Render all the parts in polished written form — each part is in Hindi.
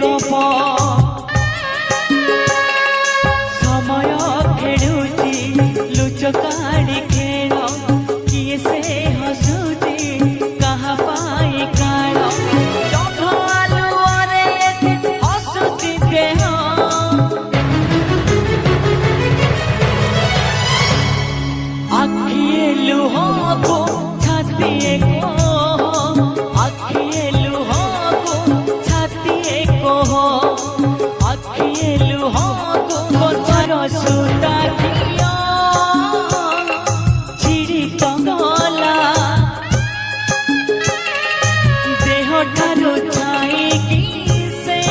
गप समय खेलुची लुचकाड़ी खेल किए से हसुची कहा पाई काल हसुची देह आखिए लुह को छाती को आखिए लुह को छाती को आखिए लुह को बचर सुता दिया छिड़ी टंगला देह ठारू छाई से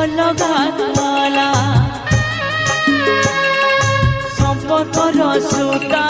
अलगा गला संपर्कर सुता